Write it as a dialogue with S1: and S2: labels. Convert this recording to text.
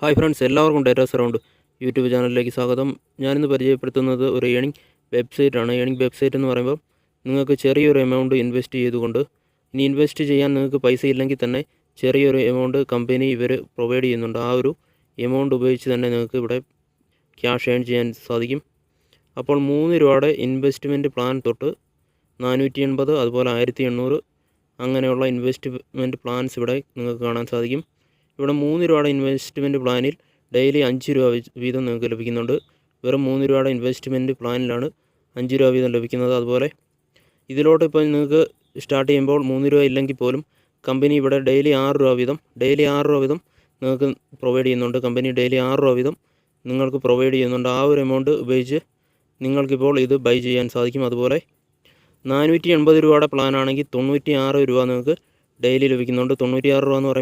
S1: Hi friends, എല്ലാവർക്കും data surround YouTube ചാനലിലേക്ക് സ്വാഗതം. ഞാനിന്ന് പരിചയപ്പെടുത്തുന്നത് ഒരു ഏണിംഗ് വെബ്സൈറ്റാണ്. ഏണിംഗ് വെബ്സൈറ്റ് എന്ന് പറയുമ്പോൾ നിങ്ങൾക്ക് ചെറിയൊരു എമൗണ്ട് ഇൻവെസ്റ്റ് ചെയ്തുകൊണ്ട്, ഇനി ഇൻവെസ്റ്റ് ചെയ്യാൻ നിങ്ങൾക്ക് പൈസ ഇല്ലെങ്കിൽ തന്നെ ചെറിയൊരു എമൗണ്ട് കമ്പനി ഇവർ പ്രൊവൈഡ് ചെയ്യുന്നുണ്ട്. ആ ഒരു എമൗണ്ട് ഉപയോഗിച്ച് തന്നെ നിങ്ങൾക്ക് ഇവിടെ ക്യാഷ് ഏൺ ചെയ്യാൻ സാധിക്കും. അപ്പോൾ 3 രൂപയുടെ ഇൻവെസ്റ്റ്മെൻറ്റ് പ്ലാൻ തൊട്ട് 480, അതുപോലെ 1800 അങ്ങനെയുള്ള ഇൻവെസ്റ്റ്മെൻറ്റ് പ്ലാൻസ് ഇവിടെ നിങ്ങൾക്ക് കാണാൻ സാധിക്കും. ഇവിടെ 3 രൂപയുടെ ഇൻവെസ്റ്റ്മെൻറ്റ് പ്ലാനിൽ ഡെയിലി 5 രൂപ വീതം നിങ്ങൾക്ക് ലഭിക്കുന്നുണ്ട്. വെറും 3 രൂപയുടെ ഇൻവെസ്റ്റ്മെൻറ്റ് പ്ലാനിലാണ് 5 രൂപ വീതം ലഭിക്കുന്നത്. അതുപോലെ ഇതിലോട്ട് ഇപ്പോൾ നിങ്ങൾക്ക് സ്റ്റാർട്ട് ചെയ്യുമ്പോൾ 3 രൂപ ഇല്ലെങ്കിൽ പോലും കമ്പനി ഇവിടെ ഡെയിലി 6 രൂപ വീതം നിങ്ങൾക്ക് പ്രൊവൈഡ് ചെയ്യുന്നുണ്ട്. കമ്പനി ഡെയിലി 6 രൂപ വീതം നിങ്ങൾക്ക് പ്രൊവൈഡ് ചെയ്യുന്നുണ്ട്. ആ ഒരു എമൗണ്ട് ഉപയോഗിച്ച് നിങ്ങൾക്കിപ്പോൾ ഇത് ബൈ ചെയ്യാൻ സാധിക്കും. അതുപോലെ 480 രൂപയുടെ പ്ലാനാണെങ്കിൽ 96 രൂപ നിങ്ങൾക്ക് ഡെയിലി ലഭിക്കുന്നുണ്ട്. 96 രൂപ എന്ന് പറയുമ്പോൾ